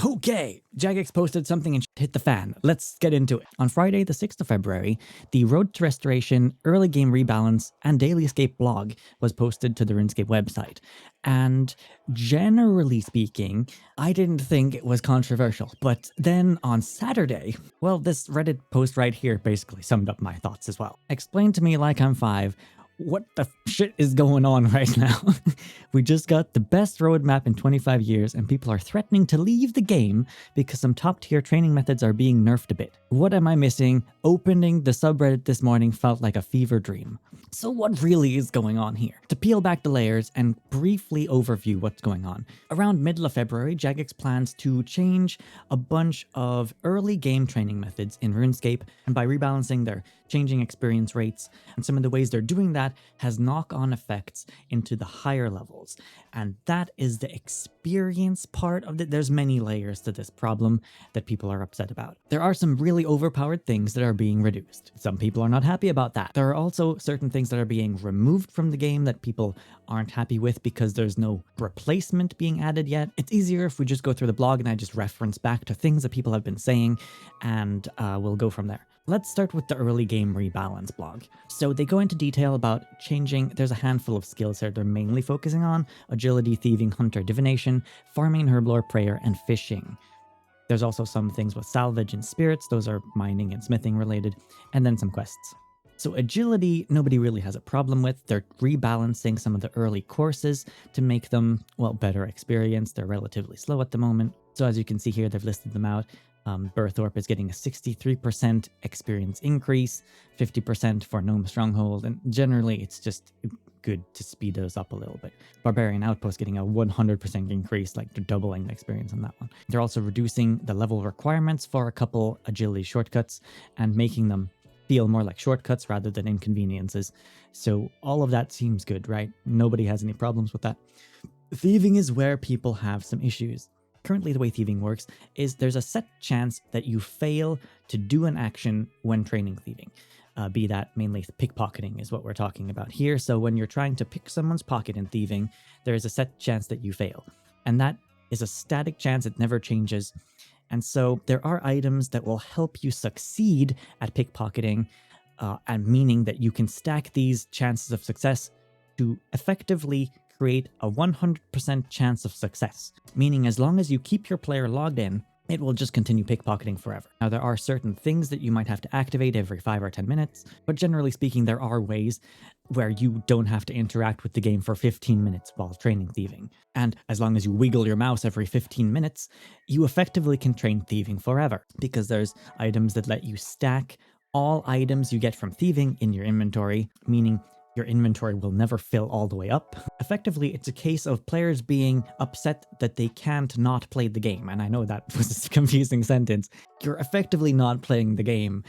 Okay, Jagex posted something and hit the fan. Let's get into it. On Friday, the 6th of February, the Road to Restoration, Early Game Rebalance, and DailyScape blog was posted to the RuneScape website. And generally speaking, I didn't think it was controversial. But then on Saturday, well, this Reddit post right here basically summed up my thoughts as well. Explain to me like I'm 5. What the shit is going on right now? We just got the best roadmap in 25 years and people are threatening to leave the game because some top tier training methods are being nerfed a bit. What am I missing? Opening the subreddit this morning felt like a fever dream. So what really is going on here? To peel back the layers and briefly overview what's going on. Around middle of February, Jagex plans to change a bunch of early game training methods in RuneScape, and by rebalancing they're changing experience rates, and some of the ways they're doing that has knock-on effects into the higher levels. And that is the experience part of it. There's many layers to this problem that people are upset about. There are some really overpowered things that are being reduced. Some people are not happy about that. There are also certain things that are being removed from the game that people aren't happy with because there's no replacement being added yet. It's easier if we just go through the blog and I just reference back to things that people have been saying, and we'll go from there. Let's start with the early game rebalance blog. So they go into detail about changing. There's a handful of skills here they're mainly focusing on: agility, thieving, hunter, divination, farming, herblore, prayer, and fishing. There's also some things with salvage and spirits. Those are mining and smithing related, and then some quests. So agility, nobody really has a problem with. They're rebalancing some of the early courses to make them, well, better experience. They're relatively slow at the moment. So as you can see here, they've listed them out. Berthorpe is getting a 63% experience increase, 50% for Gnome Stronghold, and generally it's just good to speed those up a little bit. Barbarian Outpost getting a 100% increase, like they're doubling the experience on that one. They're also reducing the level requirements for a couple agility shortcuts and making them feel more like shortcuts rather than inconveniences. So all of that seems good, right? Nobody has any problems with that. Thieving is where people have some issues. Currently, the way thieving works is there's a set chance that you fail to do an action when training thieving. Be that mainly pickpocketing is what we're talking about here. So when you're trying to pick someone's pocket in thieving, there is a set chance that you fail. And that is a static chance, it never changes. And so there are items that will help you succeed at pickpocketing, and meaning that you can stack these chances of success to effectively create a 100% chance of success, meaning as long as you keep your player logged in, it will just continue pickpocketing forever. Now, there are certain things that you might have to activate every 5 or 10 minutes, but generally speaking, there are ways where you don't have to interact with the game for 15 minutes while training thieving. And as long as you wiggle your mouse every 15 minutes, you effectively can train thieving forever, because there's items that let you stack all items you get from thieving in your inventory, meaning your inventory will never fill all the way up. Effectively, it's a case of players being upset that they can't not play the game. And I know that was a confusing sentence. You're effectively not playing the game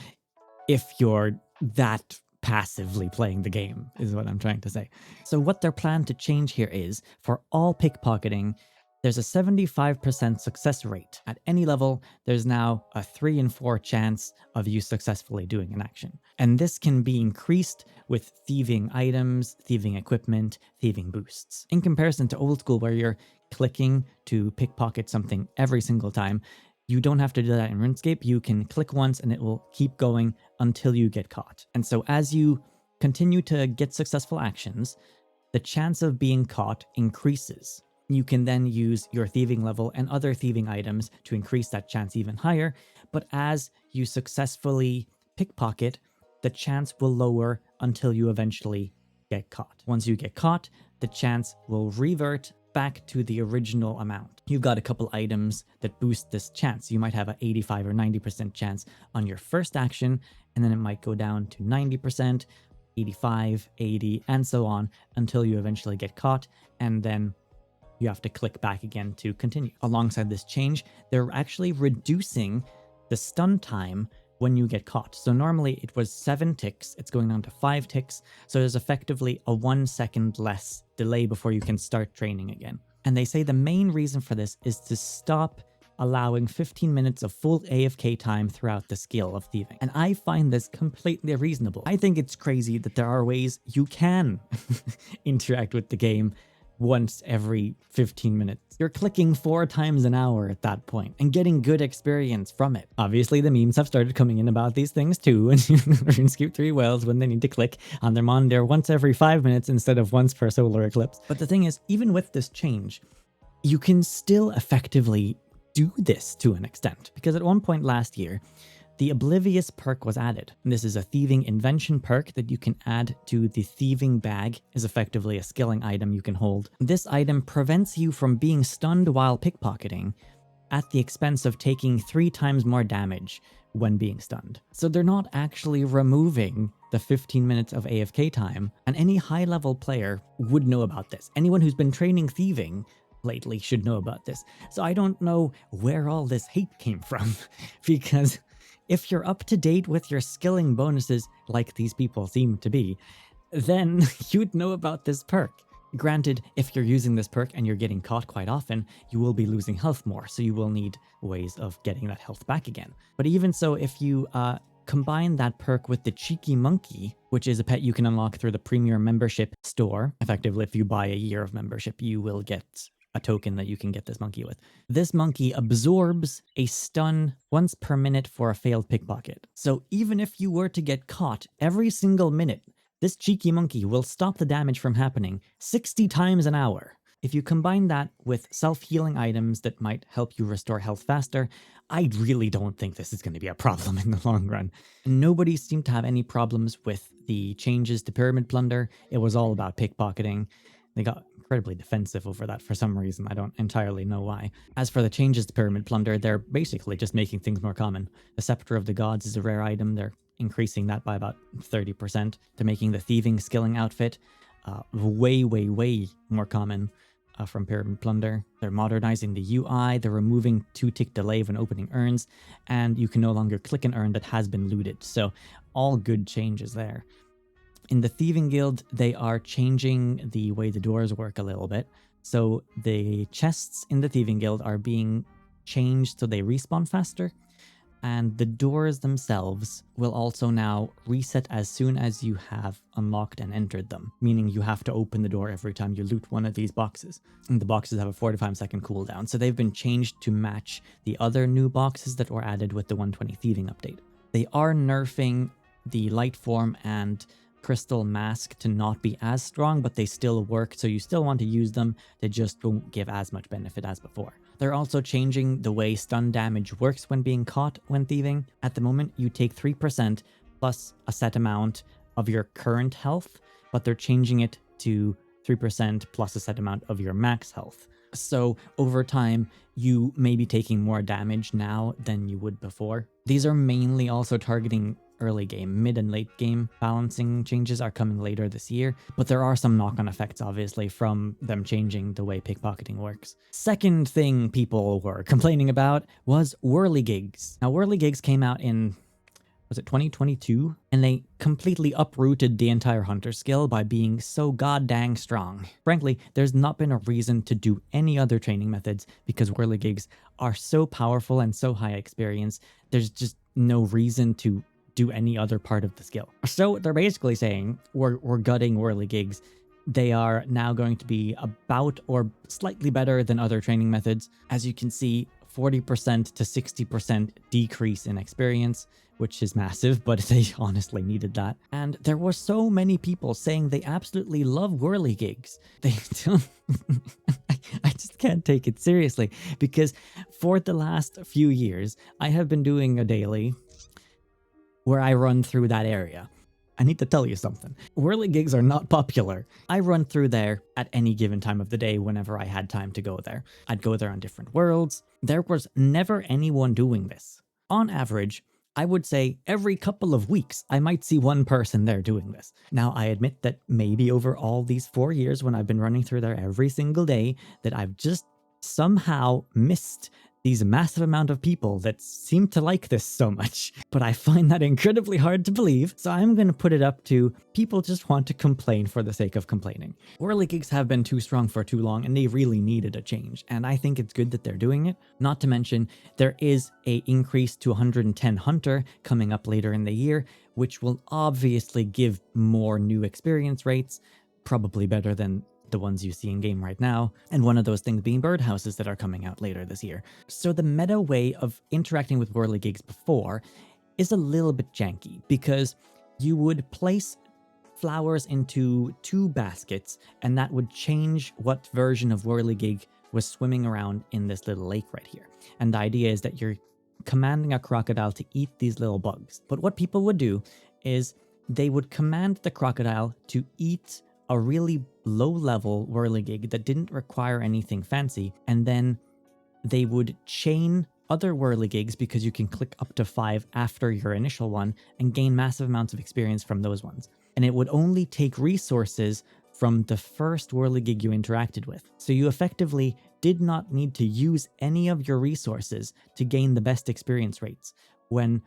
if you're that passively playing the game, is what I'm trying to say. So what they're planned to change here is, for all pickpocketing, there's a 75% success rate. At any level, there's now a 3 in 4 chance of you successfully doing an action. And this can be increased with thieving items, thieving equipment, thieving boosts. In comparison to old school, where you're clicking to pickpocket something every single time, you don't have to do that in RuneScape. You can click once and it will keep going until you get caught. And so as you continue to get successful actions, the chance of being caught increases. You can then use your thieving level and other thieving items to increase that chance even higher, but as you successfully pickpocket, the chance will lower until you eventually get caught. Once you get caught, the chance will revert back to the original amount. You've got a couple items that boost this chance. You might have an 85 or 90% chance on your first action, and then it might go down to 90%, 85, 80, and so on until you eventually get caught, and then you have to click back again to continue. Alongside this change, they're actually reducing the stun time when you get caught. So normally it was 7 ticks, it's going down to 5 ticks, so there's effectively a 1 second less delay before you can start training again. And they say the main reason for this is to stop allowing 15 minutes of full AFK time throughout the skill of thieving. And I find this completely reasonable. I think it's crazy that there are ways you can interact with the game once every 15 minutes. You're clicking 4 times an hour at that point and getting good experience from it. Obviously, the memes have started coming in about these things too, and RuneScape 3 whales when they need to click on their monitor once every 5 minutes instead of once per solar eclipse. But the thing is, even with this change, you can still effectively do this to an extent, because at one point last year, the Oblivious perk was added. This is a thieving invention perk that you can add to the thieving bag, is effectively a skilling item you can hold. This item prevents you from being stunned while pickpocketing at the expense of taking 3 times more damage when being stunned. So they're not actually removing the 15 minutes of AFK time, and any high-level player would know about this. Anyone who's been training thieving lately should know about this. So I don't know where all this hate came from, because if you're up to date with your skilling bonuses, like these people seem to be, then you'd know about this perk. Granted, if you're using this perk and you're getting caught quite often, you will be losing health more, so you will need ways of getting that health back again. But even so, if you combine that perk with the Cheeky Monkey, which is a pet you can unlock through the Premier Membership store, effectively if you buy a year of membership, you will get a token that you can get this monkey with. This monkey absorbs a stun once per minute for a failed pickpocket. So even if you were to get caught every single minute, this cheeky monkey will stop the damage from happening 60 times an hour. If you combine that with self-healing items that might help you restore health faster, I really don't think this is going to be a problem in the long run. Nobody seemed to have any problems with the changes to Pyramid Plunder. It was all about pickpocketing. They got incredibly defensive over that for some reason. I don't entirely know why. As for the changes to Pyramid Plunder, they're basically just making things more common. The Scepter of the Gods is a rare item. They're increasing that by about 30%. They're making the Thieving skilling outfit way more common from Pyramid Plunder. They're modernizing the UI. They're removing 2-tick delay when opening urns, and you can no longer click an urn that has been looted. So all good changes there. In the Thieving Guild, they are changing the way the doors work a little bit. So the chests in the Thieving Guild are being changed so they respawn faster. And the doors themselves will also now reset as soon as you have unlocked and entered them, meaning you have to open the door every time you loot one of these boxes. And the boxes have a 45-second cooldown, so they've been changed to match the other new boxes that were added with the 120 Thieving update. They are nerfing the Light Form and Crystal Mask to not be as strong, but they still work, so you still want to use them. They just won't give as much benefit as before. They're also changing the way stun damage works when being caught when thieving. At the moment, you take 3% plus a set amount of your current health, but they're changing it to 3% plus a set amount of your max health. So over time, you may be taking more damage now than you would before. These are mainly also targeting early game. Mid and late game balancing changes are coming later this year, but there are some knock-on effects obviously from them changing the way pickpocketing works. Second thing people were complaining about was whirligigs. Now whirligigs came out in, was it 2022? And they completely uprooted the entire hunter skill by being so goddamn strong. Frankly, there's not been a reason to do any other training methods because whirligigs are so powerful and so high experience. There's just no reason to do any other part of the skill. So they're basically saying we're gutting whirligigs. They are now going to be about or slightly better than other training methods. As you can see, 40% to 60% decrease in experience, which is massive, but they honestly needed that. And there were so many people saying they absolutely love whirligigs. They don't... I just can't take it seriously, because for the last few years, I have been doing a daily where I run through that area. I need to tell you something. Whirligigs are not popular. I run through there at any given time of the day whenever I had time to go there. I'd go there on different worlds. There was never anyone doing this. On average, I would say every couple of weeks, I might see one person there doing this. Now, I admit that maybe over all these 4 years when I've been running through there every single day, that I've just somehow missed these massive amount of people that seem to like this so much. But I find that incredibly hard to believe, so I'm going to put it up to people just want to complain for the sake of complaining. Whirligigs have been too strong for too long, and they really needed a change, and I think it's good that they're doing it. Not to mention, there is a increase to 110 Hunter coming up later in the year, which will obviously give more new experience rates, probably better than the ones you see in game right now, and one of those things being birdhouses that are coming out later this year. So the meta way of interacting with whirligigs before is a little bit janky, because you would place flowers into 2 baskets, and that would change what version of whirligig was swimming around in this little lake right here. And the idea is that you're commanding a crocodile to eat these little bugs. But what people would do is they would command the crocodile to eat a really low-level whirligig that didn't require anything fancy, and then they would chain other whirligigs, because you can click up to 5 after your initial one, and gain massive amounts of experience from those ones. And it would only take resources from the first whirligig you interacted with. So you effectively did not need to use any of your resources to gain the best experience rates, when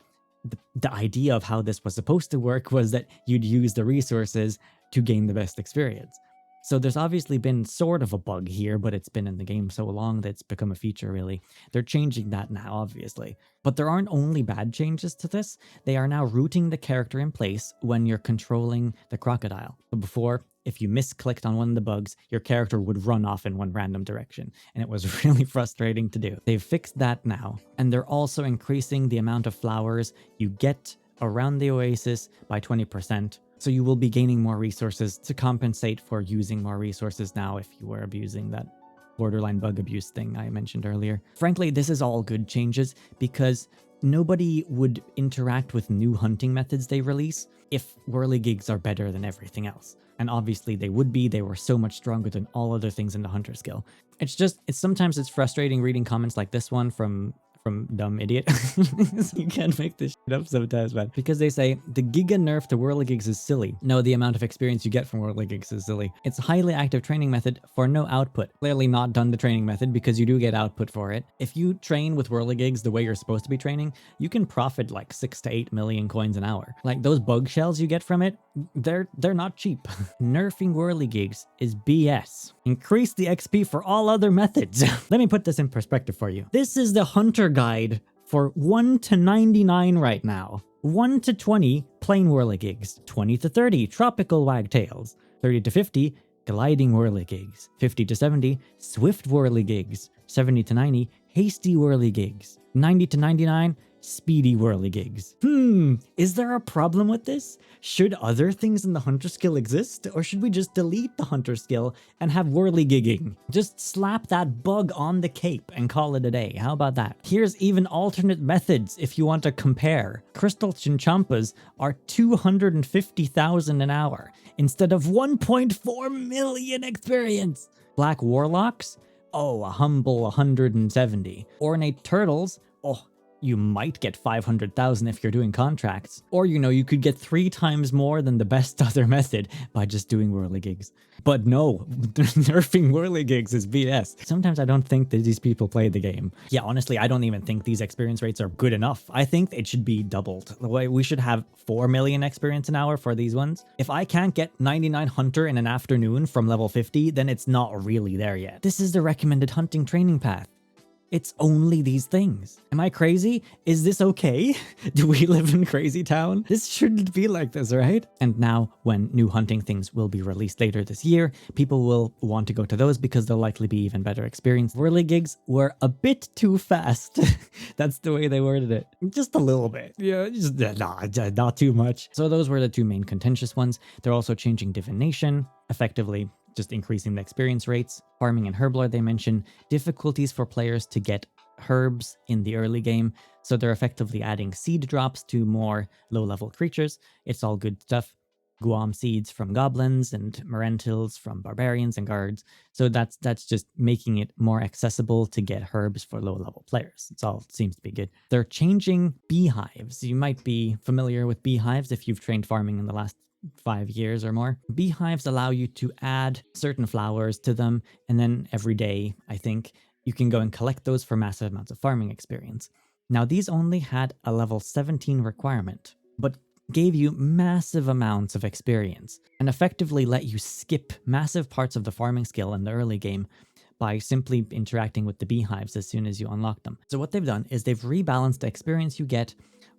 the idea of how this was supposed to work was that you'd use the resources to gain the best experience. So there's obviously been sort of a bug here, but it's been in the game so long that it's become a feature, really. They're changing that now, obviously. But there aren't only bad changes to this, they are now rooting the character in place when you're controlling the crocodile. So before, if you misclicked on one of the bugs, your character would run off in one random direction, and it was really frustrating to do. They've fixed that now, and they're also increasing the amount of flowers you get around the oasis by 20%. So you will be gaining more resources to compensate for using more resources now if you were abusing that borderline bug abuse thing I mentioned earlier. Frankly, this is all good changes, because nobody would interact with new hunting methods they release if whirligigs are better than everything else. And obviously they would be. They were so much stronger than all other things in the hunter skill. Sometimes it's frustrating reading comments like this one from dumb idiot. You can't make this shit up sometimes, man. Because they say, the giga nerf to whirligigs is silly. No, the amount of experience you get from whirligigs is silly. It's a highly active training method for no output. Clearly not done the training method, because you do get output for it. If you train with whirligigs the way you're supposed to be training, you can profit like 6 to 8 million coins an hour. Like, those bug shells you get from it, they're not cheap. Nerfing whirligigs is BS. Increase the XP for all other methods. Let me put this in perspective for you. This is the hunter guide for 1 to 99 right now. 1 to 20 plain whirligigs, 20 to 30 tropical wagtails, 30 to 50 gliding whirligigs, 50 to 70 swift whirligigs, 70 to 90 hasty whirligigs, 90 to 99 speedy whirligigs. Is there a problem with this? Should other things in the hunter skill exist, or should we just delete the hunter skill and have whirligigging? Just slap that bug on the cape and call it a day. How about that? Here's even alternate methods if you want to compare. Crystal Chinchampas are 250,000 an hour instead of 1.4 million experience. Black Warlocks? Oh, a humble 170. Ornate Turtles? Oh, you might get 500,000 if you're doing contracts. Or, you could get 3 times more than the best other method by just doing whirligigs. But no, nerfing whirligigs is BS. Sometimes I don't think that these people play the game. Yeah, honestly, I don't even think these experience rates are good enough. I think it should be doubled. The way we should have 4 million experience an hour for these ones. If I can't get 99 hunter in an afternoon from level 50, then it's not really there yet. This is the recommended hunting training path. It's only these things. Am I crazy? Is this okay? Do we live in crazy town? This shouldn't be like this, right? And now, when new hunting things will be released later this year, people will want to go to those because they'll likely be even better experience. Whirligigs were a bit too fast. That's the way they worded it. Just a little bit. Yeah, not too much. So those were the 2 main contentious ones. They're also changing divination, effectively just increasing the experience rates. Farming and herblore, they mention difficulties for players to get herbs in the early game, so they're effectively adding seed drops to more low-level creatures. It's all good stuff. Guam seeds from goblins and Marentils from barbarians and guards. So that's just making it more accessible to get herbs for low-level players. It's all seems to be good. They're changing beehives. You might be familiar with beehives if you've trained farming in the last 5 years or more. Beehives allow you to add certain flowers to them, and then every day, I think, you can go and collect those for massive amounts of farming experience. Now, these only had a level 17 requirement, but gave you massive amounts of experience, and effectively let you skip massive parts of the farming skill in the early game by simply interacting with the beehives as soon as you unlock them. So what they've done is they've rebalanced the experience you get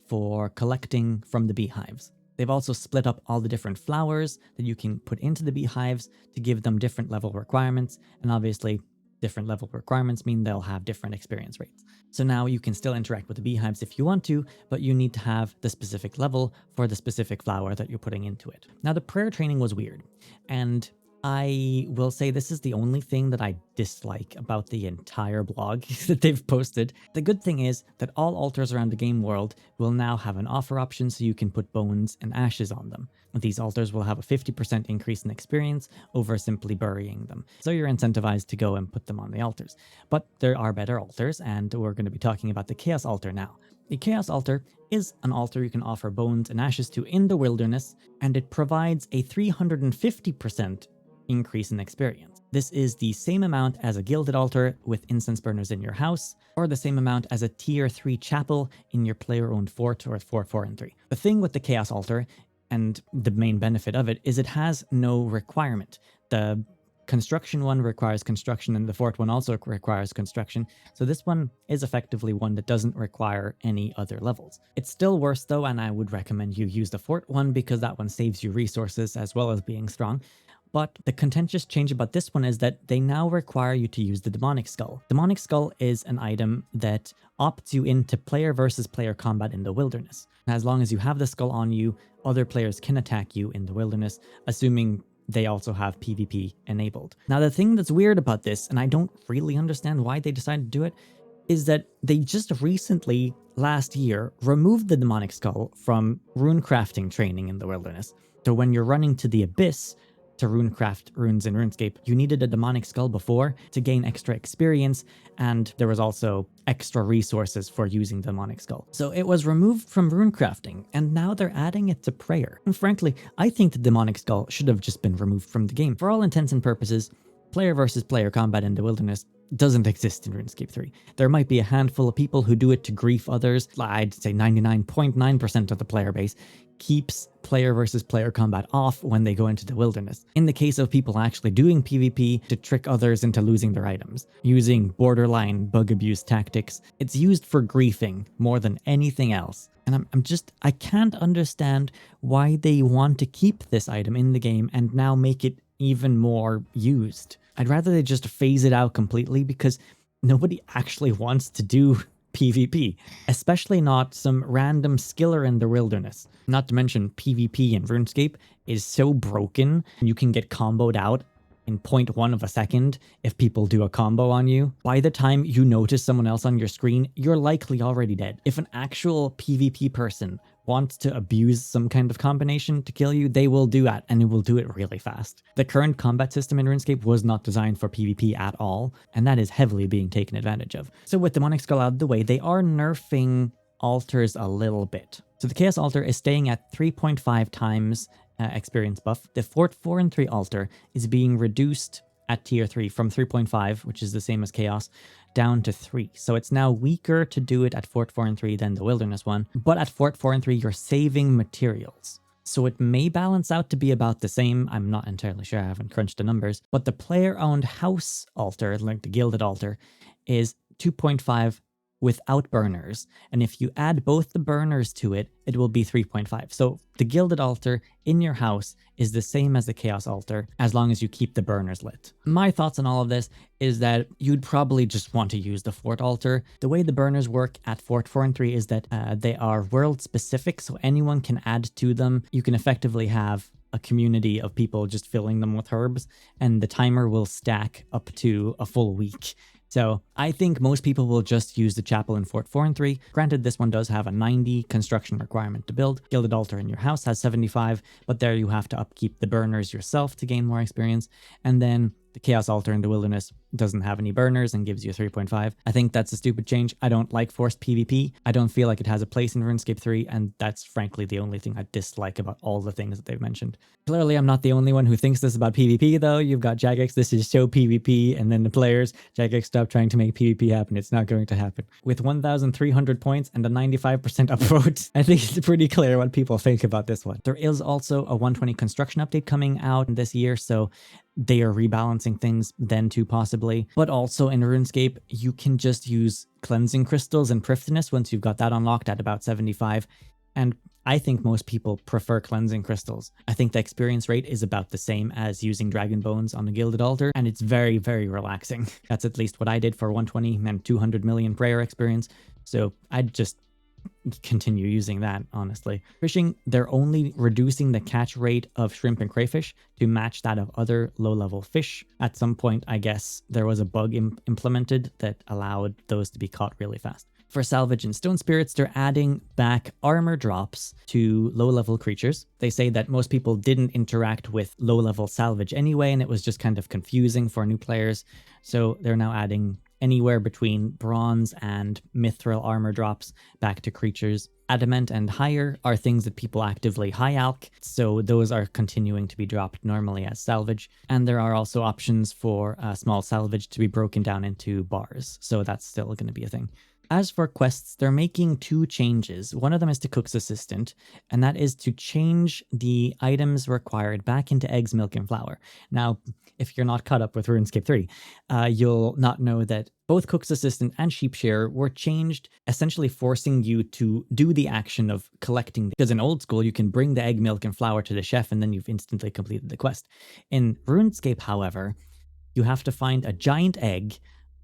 for collecting from the beehives. They've also split up all the different flowers that you can put into the beehives to give them different level requirements, and obviously different level requirements mean they'll have different experience rates. So now you can still interact with the beehives if you want to, but you need to have the specific level for the specific flower that you're putting into it. Now the prayer training was weird, and I will say this is the only thing that I dislike about the entire blog that they've posted. The good thing is that all altars around the game world will now have an offer option so you can put bones and ashes on them. These altars will have a 50% increase in experience over simply burying them. So you're incentivized to go and put them on the altars. But there are better altars, and we're going to be talking about the Chaos Altar now. The Chaos Altar is an altar you can offer bones and ashes to in the wilderness, and it provides a 350% increase in experience. This is the same amount as a gilded altar with incense burners in your house, or the same amount as a tier 3 chapel in your player-owned fort or fort 4 and 3. The thing with the Chaos Altar, and the main benefit of it, is it has no requirement. The construction one requires construction, and the fort one also requires construction, so this one is effectively one that doesn't require any other levels. It's still worse though, and I would recommend you use the fort one because that one saves you resources as well as being strong. But the contentious change about this one is that they now require you to use the Demonic Skull. Demonic Skull is an item that opts you into player versus player combat in the wilderness. As long as you have the skull on you, other players can attack you in the wilderness, assuming they also have PvP enabled. Now the thing that's weird about this, and I don't really understand why they decided to do it, is that they just recently, last year, removed the Demonic Skull from rune crafting training in the wilderness. So when you're running to the Abyss to runecraft runes in RuneScape, you needed a Demonic Skull before to gain extra experience, and there was also extra resources for using the Demonic Skull. So it was removed from runecrafting, and now they're adding it to prayer. And frankly, I think the Demonic Skull should have just been removed from the game. For all intents and purposes, player versus player combat in the wilderness doesn't exist in RuneScape 3. There might be a handful of people who do it to grief others. I'd say 99.9% of the player base keeps player versus player combat off when they go into the wilderness. In the case of people actually doing PvP to trick others into losing their items, using borderline bug abuse tactics, it's used for griefing more than anything else. And I can't understand why they want to keep this item in the game and now make it even more used. I'd rather they just phase it out completely because nobody actually wants to do PvP, especially not some random skiller in the wilderness. Not to mention PvP in RuneScape is so broken, you can get comboed out in 0.1 of a second if people do a combo on you. By the time you notice someone else on your screen, you're likely already dead. If an actual PvP person wants to abuse some kind of combination to kill you, they will do that, and it will do it really fast. The current combat system in RuneScape was not designed for PvP at all, and that is heavily being taken advantage of. So with Demonic Skull out of the way, they are nerfing altars a little bit. So the Chaos Altar is staying at 3.5 times experience buff. The Fort 4 and 3 altar is being reduced at tier 3 from 3.5, which is the same as Chaos, down to 3. So it's now weaker to do it at Fort 4 and 3 than the Wilderness one, but at Fort 4 and 3 you're saving materials. So it may balance out to be about the same. I'm not entirely sure, I haven't crunched the numbers, but the player-owned house altar, like the Gilded altar, is 2.5 without burners, and if you add both the burners to it, it will be 3.5. So the Gilded altar in your house is the same as the Chaos altar as long as you keep the burners lit. My thoughts on all of this is that you'd probably just want to use the Fort altar. The way the burners work at Fort 4 and 3 is that they are world specific, so anyone can add to them. You can effectively have a community of people just filling them with herbs, and the timer will stack up to a full week. So I think most people will just use the chapel in Fort 4 and 3. Granted, this one does have a 90 construction requirement to build. Gilded altar in your house has 75, but there you have to upkeep the burners yourself to gain more experience. And then the Chaos altar in the Wilderness doesn't have any burners and gives you a 3.5. I think that's a stupid change. I don't like forced PvP. I don't feel like it has a place in RuneScape 3, and that's frankly the only thing I dislike about all the things that they've mentioned. Clearly, I'm not the only one who thinks this about PvP, though. You've got Jagex, this is so PvP, and then the players, Jagex, stop trying to make PvP happen. It's not going to happen. With 1,300 points and a 95% upvote, I think it's pretty clear what people think about this one. There is also a 120 construction update coming out this year, so they are rebalancing things then too, possibly. But also in RuneScape, you can just use cleansing crystals and prifdiness once you've got that unlocked at about 75. And I think most people prefer cleansing crystals. I think the experience rate is about the same as using dragon bones on a gilded altar, and it's very, very relaxing. That's at least what I did for 120 and 200 million prayer experience, so I'd just continue using that, honestly. Fishing, they're only reducing the catch rate of shrimp and crayfish to match that of other low-level fish. At some point, I guess, there was a bug implemented that allowed those to be caught really fast. For salvage and stone spirits, they're adding back armor drops to low-level creatures. They say that most people didn't interact with low-level salvage anyway, and it was just kind of confusing for new players. So they're now adding anywhere between bronze and mithril armor drops back to creatures. Adamant and higher are things that people actively high alch, so those are continuing to be dropped normally as salvage. And there are also options for small salvage to be broken down into bars, so that's still going to be a thing. As for quests, they're making two changes. One of them is to Cook's Assistant, and that is to change the items required back into eggs, milk, and flour. Now, if you're not caught up with RuneScape 3, you'll not know that both Cook's Assistant and Sheep Shearer were changed, essentially forcing you to do the action of collecting. Because in old school, you can bring the egg, milk, and flour to the chef, and then you've instantly completed the quest. In RuneScape, however, you have to find a giant egg,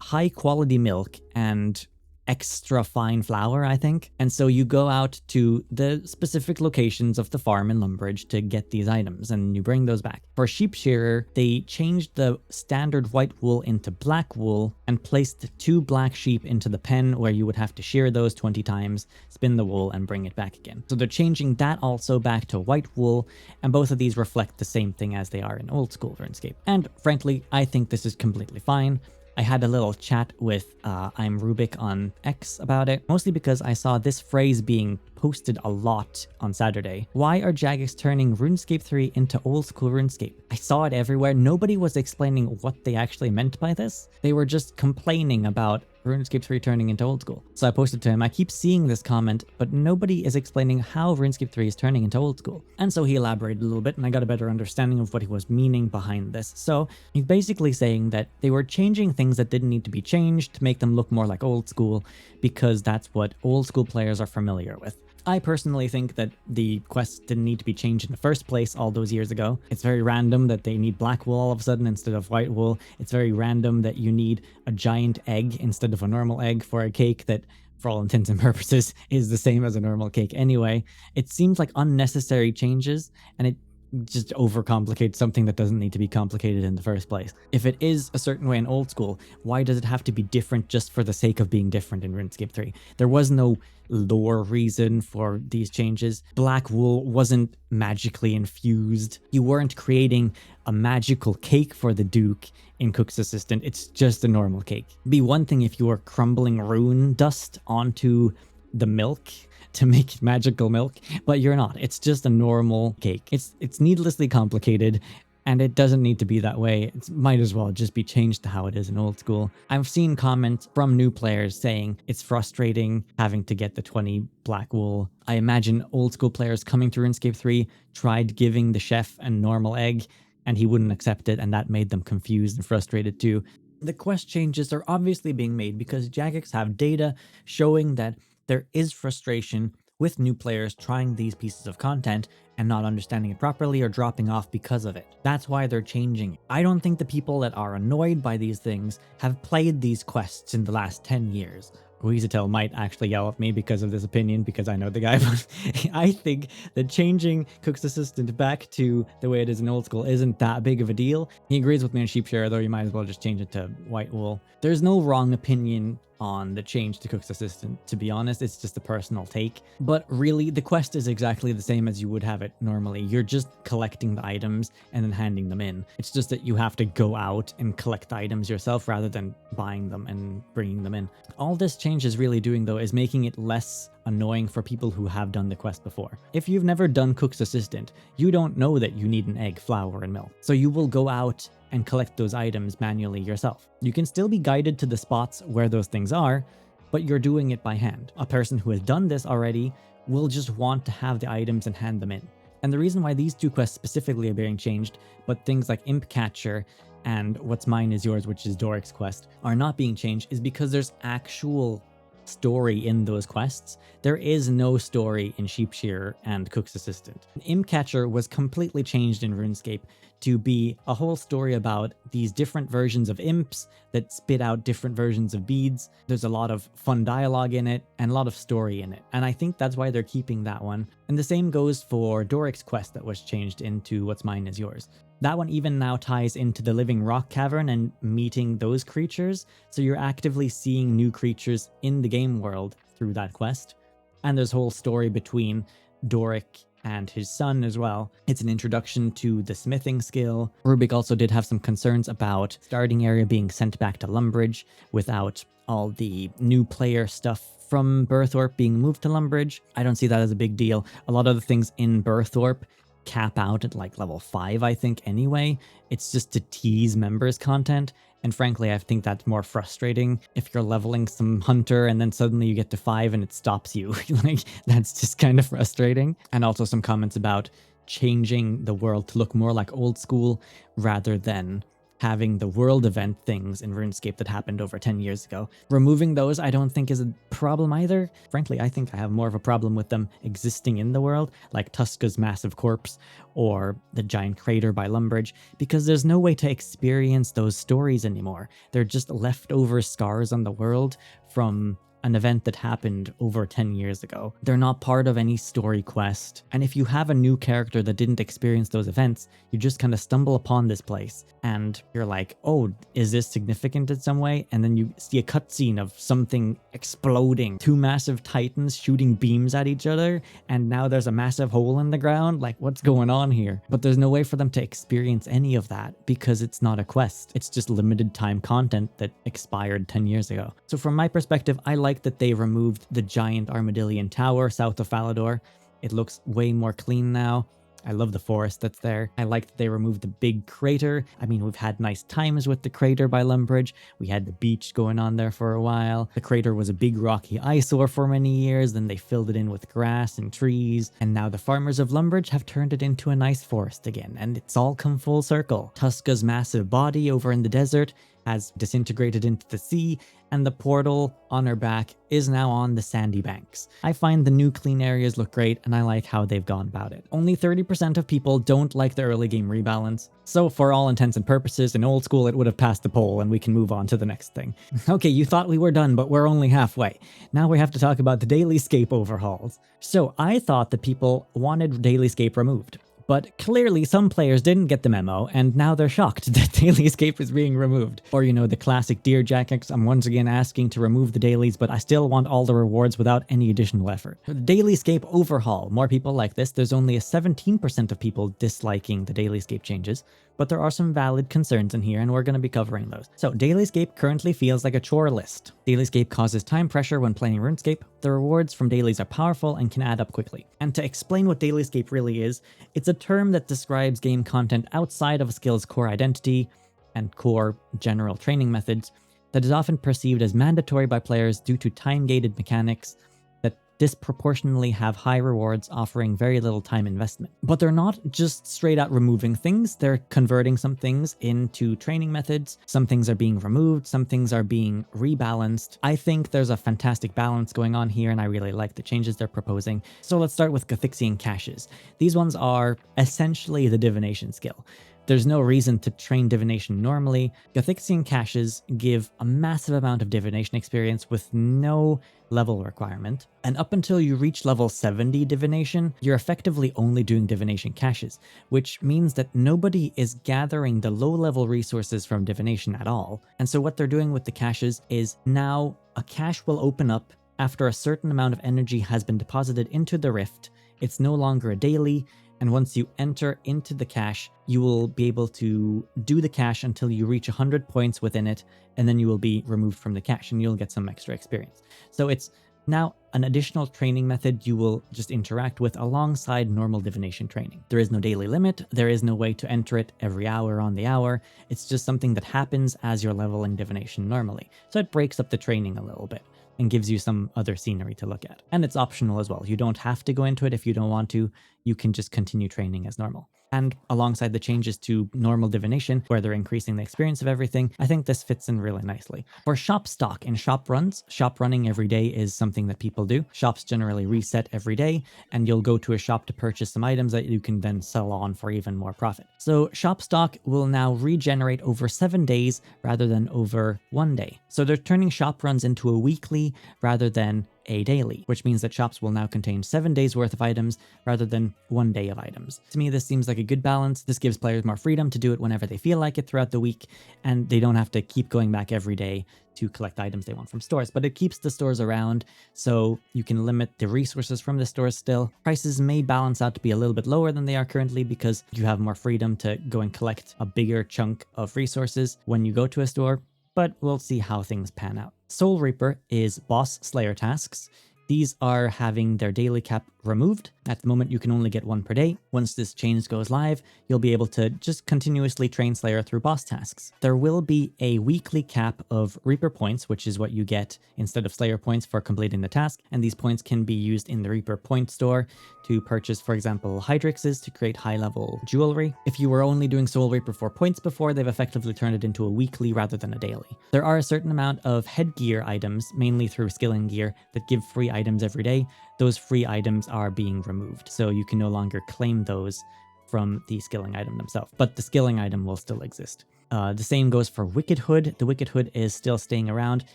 high-quality milk, and extra fine flour, I think. And so you go out to the specific locations of the farm in Lumbridge to get these items, and you bring those back. For Sheep Shearer, they changed the standard white wool into black wool and placed 2 black sheep into the pen where you would have to shear those 20 times, spin the wool, and bring it back again. So they're changing that also back to white wool, and both of these reflect the same thing as they are in old school RuneScape. And frankly, I think this is completely fine. I had a little chat with I'm Rubik on X about it, mostly because I saw this phrase being posted a lot on Saturday. Why are Jagex turning RuneScape 3 into old school RuneScape? I saw it everywhere. Nobody was explaining what they actually meant by this. They were just complaining about RuneScape 3 turning into old school. So I posted to him, I keep seeing this comment, but nobody is explaining how RuneScape 3 is turning into old school. And so he elaborated a little bit, and I got a better understanding of what he was meaning behind this. So he's basically saying that they were changing things that didn't need to be changed to make them look more like old school, because that's what old school players are familiar with. I personally think that the quests didn't need to be changed in the first place all those years ago. It's very random that they need black wool all of a sudden instead of white wool. It's very random that you need a giant egg instead of a normal egg for a cake that, for all intents and purposes, is the same as a normal cake anyway. It seems like unnecessary changes, and it just overcomplicate something that doesn't need to be complicated in the first place. If it is a certain way in old school, why does it have to be different just for the sake of being different in RuneScape 3? There was no lore reason for these changes. Black wool wasn't magically infused. You weren't creating a magical cake for the Duke in Cook's Assistant. It's just a normal cake. It'd be one thing if you were crumbling rune dust onto the milk to make magical milk, but you're not. It's just a normal cake. It's needlessly complicated, and it doesn't need to be that way. It might as well just be changed to how it is in old school. I've seen comments from new players saying it's frustrating having to get the 20 black wool. I imagine old school players coming to RuneScape 3 tried giving the chef a normal egg, and he wouldn't accept it, and that made them confused and frustrated too. The quest changes are obviously being made because Jagex have data showing that there is frustration with new players trying these pieces of content and not understanding it properly or dropping off because of it. That's why they're changing it. I don't think the people that are annoyed by these things have played these quests in the last 10 years. Weezatel might actually yell at me because of this opinion, because I know the guy, but I think that changing Cook's Assistant back to the way it is in old school isn't that big of a deal. He agrees with me on Sheep Shearer, though you might as well just change it to white wool. There's no wrong opinion on the change to Cook's Assistant, to be honest. It's just a personal take. But really, the quest is exactly the same as you would have it normally. You're just collecting the items and then handing them in. It's just that you have to go out and collect the items yourself rather than buying them and bringing them in. All this change is really doing, though, is making it less annoying for people who have done the quest before. If you've never done Cook's Assistant, you don't know that you need an egg, flour, and milk. So you will go out and collect those items manually yourself. You can still be guided to the spots where those things are, but you're doing it by hand. A person who has done this already will just want to have the items and hand them in. And the reason why these two quests specifically are being changed, but things like Imp Catcher and What's Mine Is Yours, which is Doric's quest, are not being changed is because there's actual story in those quests. There is no story in Sheepshearer and Cook's Assistant. Imcatcher was completely changed in RuneScape to be a whole story about these different versions of imps that spit out different versions of beads. There's a lot of fun dialogue in it and a lot of story in it, and I think that's why they're keeping that one. And the same goes for Doric's quest that was changed into What's Mine Is Yours. That one even now ties into the Living Rock Cavern and meeting those creatures, so you're actively seeing new creatures in the game world through that quest. And there's a whole story between Doric and his son as well. It's an introduction to the smithing skill. Rubik also did have some concerns about starting area being sent back to Lumbridge without all the new player stuff from Burthorpe being moved to Lumbridge. I don't see that as a big deal. A lot of the things in Burthorpe cap out at like level 5, I think, anyway. It's just to tease members content. And frankly, I think that's more frustrating if you're leveling some hunter and then suddenly you get to 5 and it stops you. Like, that's just kind of frustrating. And also some comments about changing the world to look more like old school rather than having the world event things in RuneScape that happened over 10 years ago. Removing those I don't think is a problem either. Frankly, I think I have more of a problem with them existing in the world, like Tuska's massive corpse or the giant crater by Lumbridge, because there's no way to experience those stories anymore. They're just leftover scars on the world from an event that happened over 10 years ago. They're not part of any story quest. And if you have a new character that didn't experience those events, you just kind of stumble upon this place and you're like, oh, is this significant in some way? And then you see a cutscene of something exploding, 2 massive titans shooting beams at each other, and now there's a massive hole in the ground. Like, what's going on here? But there's no way for them to experience any of that because it's not a quest. It's just limited time content that expired 10 years ago. So from my perspective, I like that they removed the giant Armadillion Tower south of Falador. It looks way more clean now. I love the forest that's there. I like that they removed the big crater. I mean, we've had nice times with the crater by Lumbridge. We had the beach going on there for a while. The crater was a big rocky eyesore for many years, then they filled it in with grass and trees, and now the farmers of Lumbridge have turned it into a nice forest again, and it's all come full circle. Tuska's massive body over in the desert has disintegrated into the sea, and the portal on her back is now on the sandy banks. I find the new clean areas look great, and I like how they've gone about it. Only 30% of people don't like the early game rebalance, so for all intents and purposes, in old school it would have passed the poll and we can move on to the next thing. Okay, you thought we were done, but we're only halfway. Now we have to talk about the DailyScape overhauls. So I thought that people wanted DailyScape removed. But clearly some players didn't get the memo, and now they're shocked that DailyScape is being removed. Or, you know, the classic Dear Jagex, I'm once again asking to remove the dailies, but I still want all the rewards without any additional effort. The DailyScape overhaul, more people like this. There's only a 17% of people disliking the DailyScape changes, but there are some valid concerns in here, and we're going to be covering those. So DailyScape currently feels like a chore list. DailyScape causes time pressure when playing RuneScape. The rewards from dailies are powerful and can add up quickly. And to explain what DailyScape really is, it's a term that describes game content outside of a skill's core identity and core general training methods that is often perceived as mandatory by players due to time-gated mechanics that disproportionately have high rewards offering very little time investment. But they're not just straight out removing things, they're converting some things into training methods. Some things are being removed, some things are being rebalanced. I think there's a fantastic balance going on here, and I really like the changes they're proposing. So let's start with Gathixian caches. These ones are essentially the divination skill. There's no reason to train divination normally. Gathixian caches give a massive amount of divination experience with no level requirement, and up until you reach level 70 divination, you're effectively only doing divination caches, which means that nobody is gathering the low-level resources from divination at all. And so what they're doing with the caches is now a cache will open up after a certain amount of energy has been deposited into the rift. It's no longer a daily, and once you enter into the cache, you will be able to do the cache until you reach 100 points within it, and then you will be removed from the cache and you'll get some extra experience. So it's now an additional training method you will just interact with alongside normal divination training. There is no daily limit, there is no way to enter it every hour on the hour, it's just something that happens as you're leveling divination normally. So it breaks up the training a little bit and gives you some other scenery to look at. And it's optional as well. You don't have to go into it if you don't want to. You can just continue training as normal. And alongside the changes to normal divination, where they're increasing the experience of everything, I think this fits in really nicely. For shop stock and shop runs, shop running every day is something that people do. Shops generally reset every day, and you'll go to a shop to purchase some items that you can then sell on for even more profit. So shop stock will now regenerate over 7 days rather than over 1 day. So they're turning shop runs into a weekly rather than a daily, which means that shops will now contain 7 days worth of items rather than 1 day of items. To me, this seems like a good balance. This gives players more freedom to do it whenever they feel like it throughout the week, and they don't have to keep going back every day to collect items they want from stores. But it keeps the stores around, so you can limit the resources from the stores still. Prices may balance out to be a little bit lower than they are currently because you have more freedom to go and collect a bigger chunk of resources when you go to a store, but we'll see how things pan out. Soul Reaper is boss slayer tasks. These are having their daily cap removed. At the moment, you can only get 1 per day. Once this change goes live, you'll be able to just continuously train Slayer through boss tasks. There will be a weekly cap of Reaper points, which is what you get instead of Slayer points for completing the task, and these points can be used in the Reaper point store to purchase, for example, Hydrixes to create high-level jewelry. If you were only doing Soul Reaper for points before, they've effectively turned it into a weekly rather than a daily. There are a certain amount of headgear items, mainly through skilling gear, that give free items every day. Those free items are being removed, so you can no longer claim those from the skilling item themselves, but the skilling item will still exist. The same goes for Wicked Hood. The Wicked Hood is still staying around,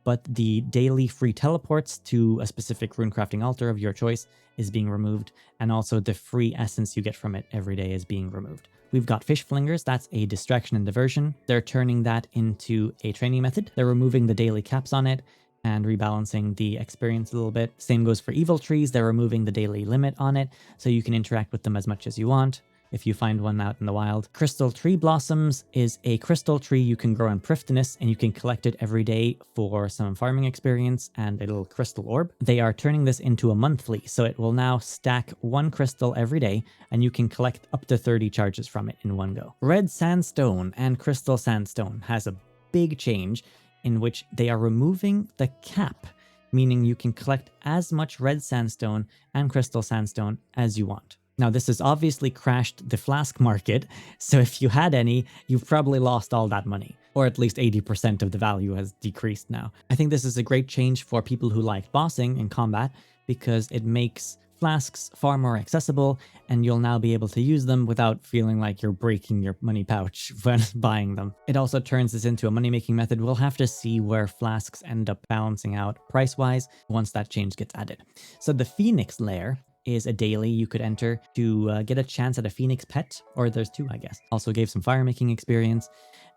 but the daily free teleports to a specific runecrafting altar of your choice is being removed, and also the free essence you get from it every day is being removed. We've got Fish Flingers, that's a distraction and diversion. They're turning that into a training method. They're removing the daily caps on it and rebalancing the experience a little bit. Same goes for Evil Trees. They're removing the daily limit on it, so you can interact with them as much as you want if you find one out in the wild. Crystal Tree Blossoms is a crystal tree you can grow in Prifddinas, and you can collect it every day for some farming experience and a little crystal orb. They are turning this into a monthly, so it will now stack 1 crystal every day, and you can collect up to 30 charges from it in one go. Red Sandstone and Crystal Sandstone has a big change in which they are removing the cap, meaning you can collect as much red sandstone and crystal sandstone as you want. Now, this has obviously crashed the flask market, so if you had any, you've probably lost all that money, or at least 80% of the value has decreased now. I think this is a great change for people who like bossing and combat, because it makes flasks far more accessible, and you'll now be able to use them without feeling like you're breaking your money pouch when buying them. It also turns this into a money-making method. We'll have to see where flasks end up balancing out price-wise once that change gets added. So the Phoenix Lair is a daily you could enter to get a chance at a Phoenix pet, or there's 2, I guess. Also gave some fire-making experience.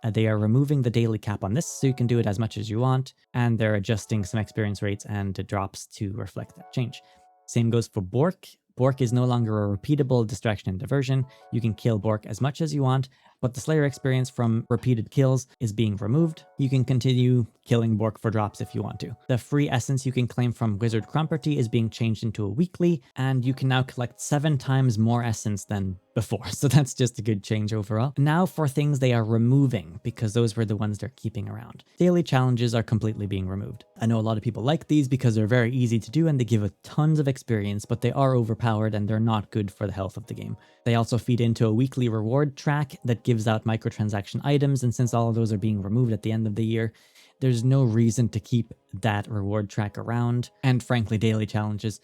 They are removing the daily cap on this, so you can do it as much as you want, and they're adjusting some experience rates and drops to reflect that change. Same goes for Bork. Bork is no longer a repeatable distraction and diversion. You can kill Bork as much as you want, but the Slayer experience from repeated kills is being removed. You can continue killing Bork for drops if you want to. The free essence you can claim from Wizard Cromperty is being changed into a weekly, and you can now collect 7 times more essence than before, so that's just a good change overall. Now for things they are removing, because those were the ones they're keeping around. Daily challenges are completely being removed. I know a lot of people like these because they're very easy to do and they give a tons of experience, but they are overpowered and they're not good for the health of the game. They also feed into a weekly reward track that gives out microtransaction items, and since all of those are being removed at the end of the year, there's no reason to keep that reward track around. And frankly, daily challenges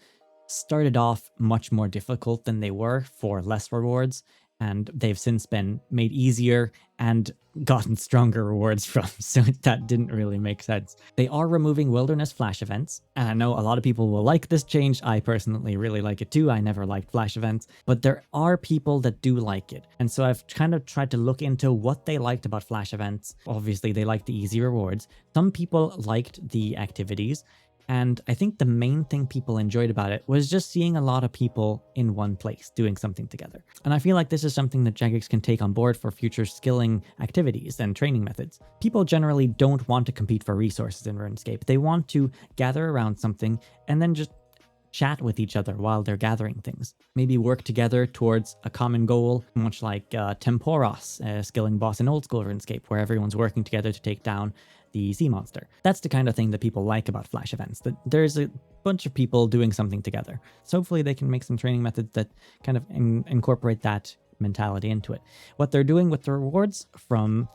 started off much more difficult than they were for less rewards, and they've since been made easier and gotten stronger rewards from, so that didn't really make sense. They are removing wilderness flash events, and I know a lot of people will like this change. I personally really like it too. I never liked flash events, but there are people that do like it, and so I've kind of tried to look into what they liked about flash events. Obviously, they liked the easy rewards. Some people liked the activities, and I think the main thing people enjoyed about it was just seeing a lot of people in one place doing something together. And I feel like this is something that Jagex can take on board for future skilling activities and training methods. People generally don't want to compete for resources in RuneScape. They want to gather around something and then just chat with each other while they're gathering things. Maybe work together towards a common goal, much like Temporos, a skilling boss in old school RuneScape, where everyone's working together to take down the sea monster. That's the kind of thing that people like about flash events, that there's a bunch of people doing something together. So hopefully they can make some training methods that kind of incorporate that mentality into it. What they're doing with the rewards from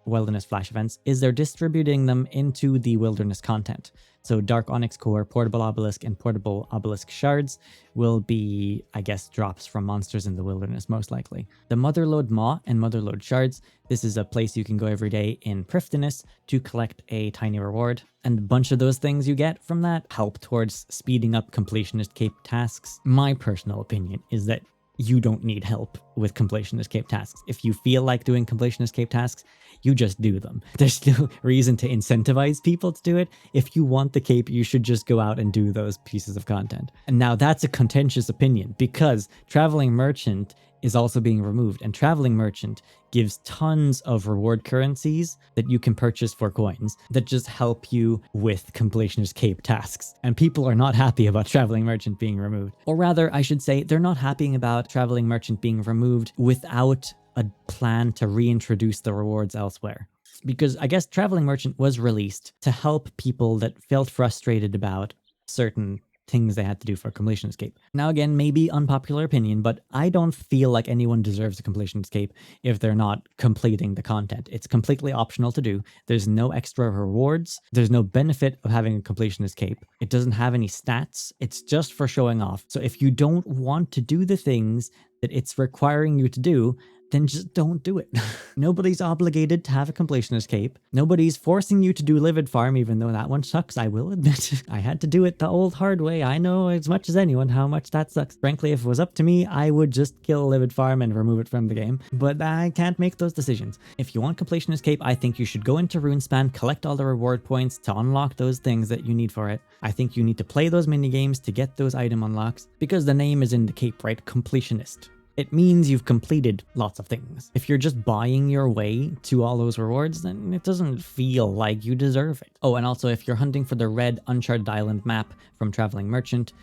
Wilderness Flash events is they're distributing them into the wilderness content. So Dark Onyx Core, Portable Obelisk, and Portable Obelisk Shards will be, I guess, drops from monsters in the wilderness, most likely. The Motherlode Maw and Motherlode Shards, this is a place you can go every day in Prifddinas to collect a tiny reward. And a bunch of those things you get from that help towards speeding up Completionist Cape tasks. My personal opinion is that you don't need help with Completionist Cape tasks. If you feel like doing Completionist Cape tasks, you just do them. There's no reason to incentivize people to do it. If you want the cape, you should just go out and do those pieces of content. And now that's a contentious opinion because Traveling Merchant is also being removed, and Traveling Merchant gives tons of reward currencies that you can purchase for coins that just help you with Completionist Cape tasks. And people are not happy about Traveling Merchant being removed. Or rather, I should say, they're not happy about Traveling Merchant being removed without a plan to reintroduce the rewards elsewhere. Because I guess Traveling Merchant was released to help people that felt frustrated about certain things they had to do for Completionist Cape. Now again, maybe unpopular opinion, but I don't feel like anyone deserves a Completionist Cape if they're not completing the content. It's completely optional to do. There's no extra rewards. There's no benefit of having a Completionist Cape. It doesn't have any stats. It's just for showing off. So if you don't want to do the things that it's requiring you to do, then just don't do it. Nobody's obligated to have a Completionist Cape. Nobody's forcing you to do Livid Farm, even though that one sucks, I will admit. I had to do it the old hard way. I know as much as anyone how much that sucks. Frankly, if it was up to me, I would just kill Livid Farm and remove it from the game. But I can't make those decisions. If you want Completionist Cape, I think you should go into RuneSpan, collect all the reward points to unlock those things that you need for it. I think you need to play those minigames to get those item unlocks, because the name is in the cape, right? Completionist. It means you've completed lots of things. If you're just buying your way to all those rewards, then it doesn't feel like you deserve it. Oh, and also if you're hunting for the red Uncharted Island map from Traveling Merchant,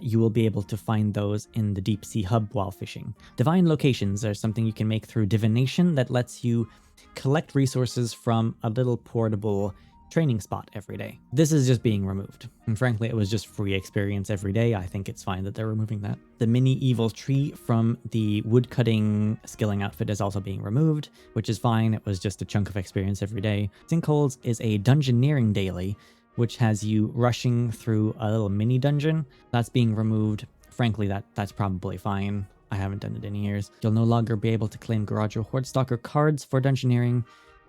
you will be able to find those in the Deep Sea Hub while fishing. Divine locations are something you can make through divination that lets you collect resources from a little portable training spot every day. This is just being removed. And frankly, it was just free experience every day. I think it's fine that they're removing that. The mini evil tree from the woodcutting skilling outfit is also being removed, which is fine. It was just a chunk of experience every day. Sinkholes is a dungeoneering daily, which has you rushing through a little mini dungeon. That's being removed. Frankly, that's probably fine. I haven't done it in years. You'll no longer be able to claim Garage or Hordestalker cards for dungeoneering.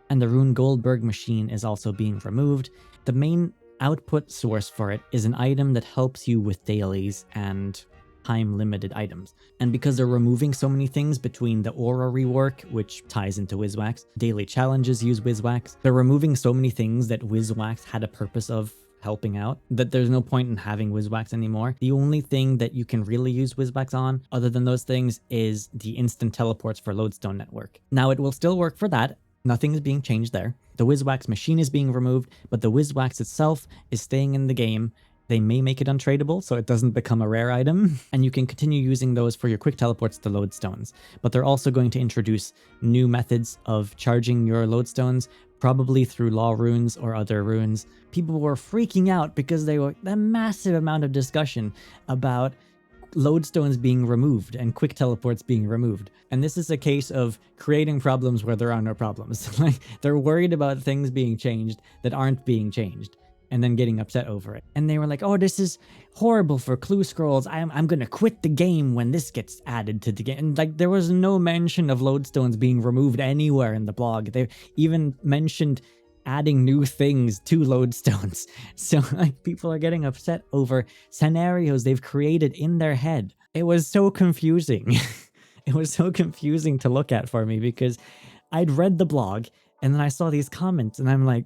And the Rune Goldberg machine is also being removed. The main output source for it is an item that helps you with dailies and time-limited items. And because they're removing so many things between the Aura rework, which ties into Wizwax, daily challenges use Wizwax, they're removing so many things that Wizwax had a purpose of helping out, that there's no point in having Wizwax anymore. The only thing that you can really use Wizwax on, other than those things, is the instant teleports for Lodestone Network. Now, it will still work for that. Nothing is being changed there. The Wizwax machine is being removed, but the Wizwax itself is staying in the game. They may make it untradeable, so it doesn't become a rare item, and you can continue using those for your quick teleports to lodestones. But they're also going to introduce new methods of charging your lodestones, probably through law runes or other runes. People were freaking out because they were a massive amount of discussion about lodestones being removed and quick teleports being removed. And this is a case of creating problems where there are no problems. Like, they're worried about things being changed that aren't being changed, and then getting upset over it. And they were like, oh, this is horrible for clue scrolls. I'm gonna quit the game when this gets added to the game. And like, there was no mention of lodestones being removed anywhere in the blog. They even mentioned adding new things to lodestones. So like, people are getting upset over scenarios they've created in their head. It was so confusing. It was so confusing to look at for me, because I'd read the blog and then I saw these comments and I'm like,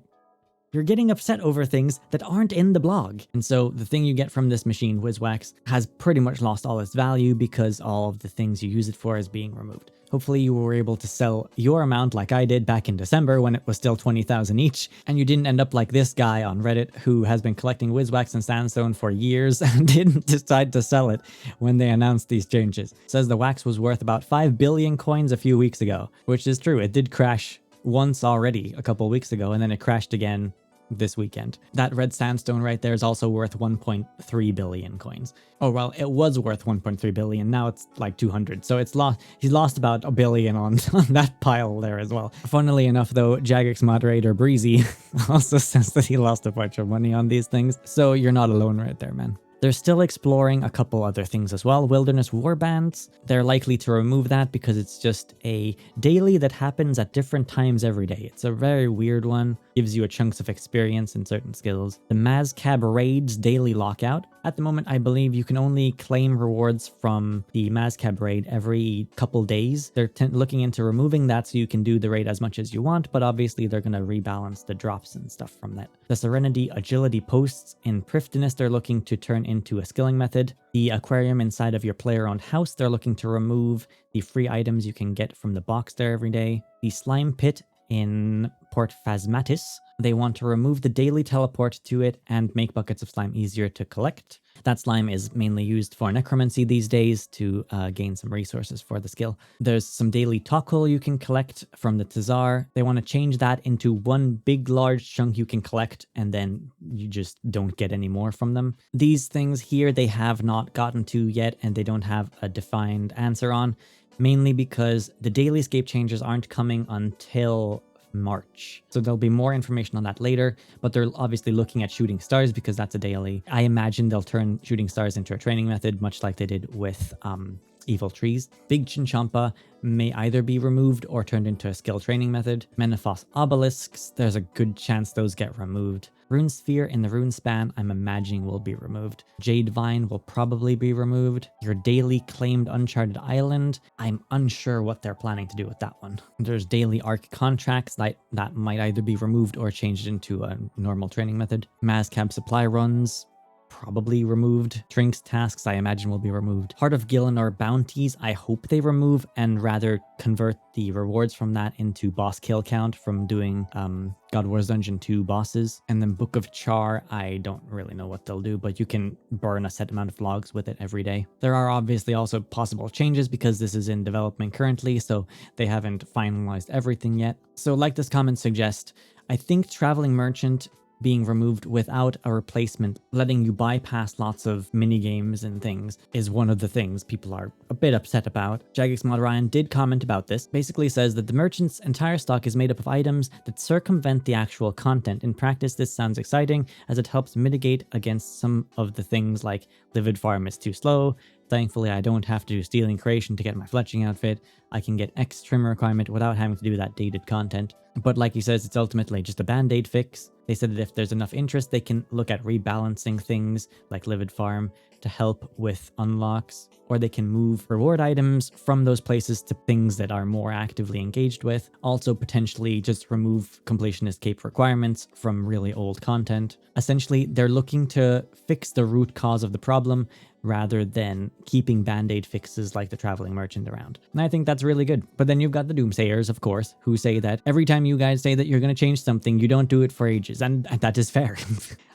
you're getting upset over things that aren't in the blog. And so the thing you get from this machine, Wizwax, has pretty much lost all its value because all of the things you use it for is being removed. Hopefully you were able to sell your amount like I did back in December when it was still 20,000 each, and you didn't end up like this guy on Reddit who has been collecting Wizwax and Sandstone for years and didn't decide to sell it when they announced these changes. Says the wax was worth about 5 billion coins a few weeks ago, which is true. It did crash once already a couple weeks ago, and then it crashed again this weekend. That red sandstone right there is also worth 1.3 billion coins. Oh, well, it was worth 1.3 billion. Now it's like 200. So it's lost. He's lost about a billion on that pile there as well. Funnily enough, though, Jagex moderator Breezy also says that he lost a bunch of money on these things. So you're not alone right there, man. They're still exploring a couple other things as well. Wilderness Warbands, they're likely to remove that because it's just a daily that happens at different times every day. It's a very weird one. Gives you a chunks of experience in certain skills. The Mazcab Raids daily lockout. At the moment, I believe you can only claim rewards from the Mazcab raid every couple days. They're looking into removing that so you can do the raid as much as you want, but obviously they're going to rebalance the drops and stuff from that. The Serenity Agility Posts in Prifddinas, they're looking to turn into a skilling method. The aquarium inside of your player-owned house, they're looking to remove the free items you can get from the box there every day. The Slime Pit in Port Phasmatis, they want to remove the daily teleport to it and make buckets of slime easier to collect. That slime is mainly used for necromancy these days to gain some resources for the skill. There's some daily Tokkul you can collect from the Tazar. They want to change that into one big large chunk you can collect and then you just don't get any more from them. These things here they have not gotten to yet and they don't have a defined answer on. Mainly because the DailyScape changes aren't coming until March. So there'll be more information on that later, but they're obviously looking at shooting stars because that's a daily. I imagine they'll turn shooting stars into a training method, much like they did with Evil Trees. Big Chinchompa may either be removed or turned into a skill training method. Menaphos Obelisks, there's a good chance those get removed. Runesphere in the Runespan, I'm imagining will be removed. Jade Vine will probably be removed. Your daily claimed Uncharted Island, I'm unsure what they're planning to do with that one. There's daily Arc contracts that might either be removed or changed into a normal training method. Mazcab supply runs, probably removed. Trinks tasks, I imagine will be removed. Heart of Gillinor bounties, I hope they remove and rather convert the rewards from that into boss kill count from doing God Wars Dungeon 2 bosses. And then Book of Char, I don't really know what they'll do, but you can burn a set amount of logs with it every day. There are obviously also possible changes because this is in development currently, so they haven't finalized everything yet. So like this comment suggests, I think Traveling Merchant being removed without a replacement, letting you bypass lots of mini games and things, is one of the things people are a bit upset about. Jagex Mod Ryan did comment about this. Basically says that the merchant's entire stock is made up of items that circumvent the actual content. In practice, this sounds exciting as it helps mitigate against some of the things like Livid Farm is too slow. Thankfully, I don't have to do Stealing Creation to get my fletching outfit. I can get X trim requirement without having to do that dated content. But like he says, it's ultimately just a band-aid fix. They said that if there's enough interest, they can look at rebalancing things like Livid Farm to help with unlocks, or they can move reward items from those places to things that are more actively engaged with. Also potentially just remove completionist cape requirements from really old content. Essentially, they're looking to fix the root cause of the problem rather than keeping band-aid fixes like the Traveling Merchant around. And I think that's really good. But then you've got the Doomsayers, of course, who say that every time you guys say that you're going to change something, you don't do it for ages. And that is fair.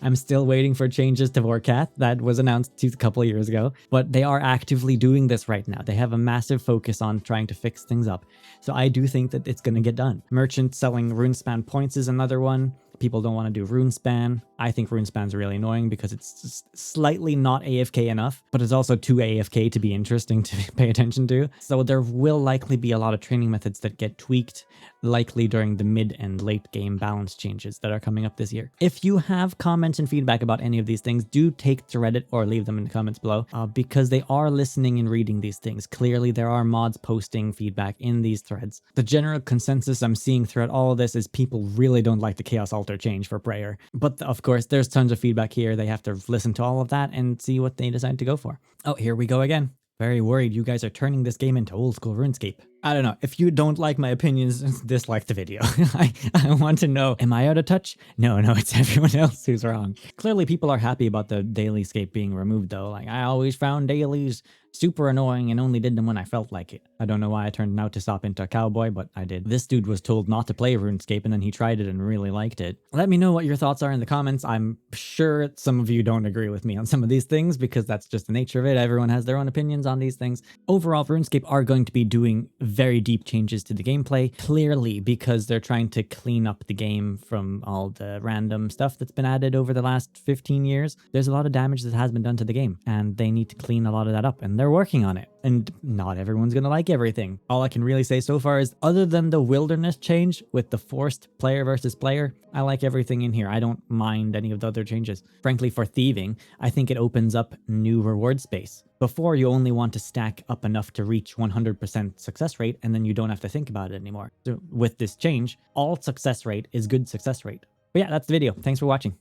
I'm still waiting for changes to Vorkath that was announced a couple of years ago, but they are actively doing this right now. They have a massive focus on trying to fix things up. So I do think that it's going to get done. Merchant selling Runespan points is another one. People don't want to do Runespan. I think Runespan's really annoying because it's just slightly not AFK enough, but it's also too AFK to be interesting to pay attention to. So there will likely be a lot of training methods that get tweaked, likely during the mid and late game balance changes that are coming up this year. If you have comments and feedback about any of these things, do take to Reddit or leave them in the comments below because they are listening and reading these things. Clearly, there are mods posting feedback in these threads. The general consensus I'm seeing throughout all of this is people really don't like the Chaos Altar change for prayer. But of course, there's tons of feedback here. They have to listen to all of that and see what they decide to go for. Oh, here we go again. Very worried you guys are turning this game into old school RuneScape. I don't know. If you don't like my opinions, dislike the video. I want to know, am I out of touch? No, it's everyone else who's wrong. Clearly people are happy about the DailyScape being removed though. Like, I always found dailies super annoying and only did them when I felt like it. I don't know why I turned out to stop into a cowboy, but I did. This dude was told not to play RuneScape and then he tried it and really liked it. Let me know what your thoughts are in the comments. I'm sure some of you don't agree with me on some of these things because that's just the nature of it. Everyone has their own opinions on these things. Overall, RuneScape are going to be doing very deep changes to the gameplay, clearly because they're trying to clean up the game from all the random stuff that's been added over the last 15 years. There's a lot of damage that has been done to the game and they need to clean a lot of that up, and they're working on it. And not everyone's gonna like everything. All I can really say so far is, other than the wilderness change with the forced player versus player, I like everything in here. I don't mind any of the other changes. Frankly, for thieving, I think it opens up new reward space. Before, you only want to stack up enough to reach 100% success rate, and then you don't have to think about it anymore. So with this change, all success rate is good success rate. But yeah, that's the video. Thanks for watching.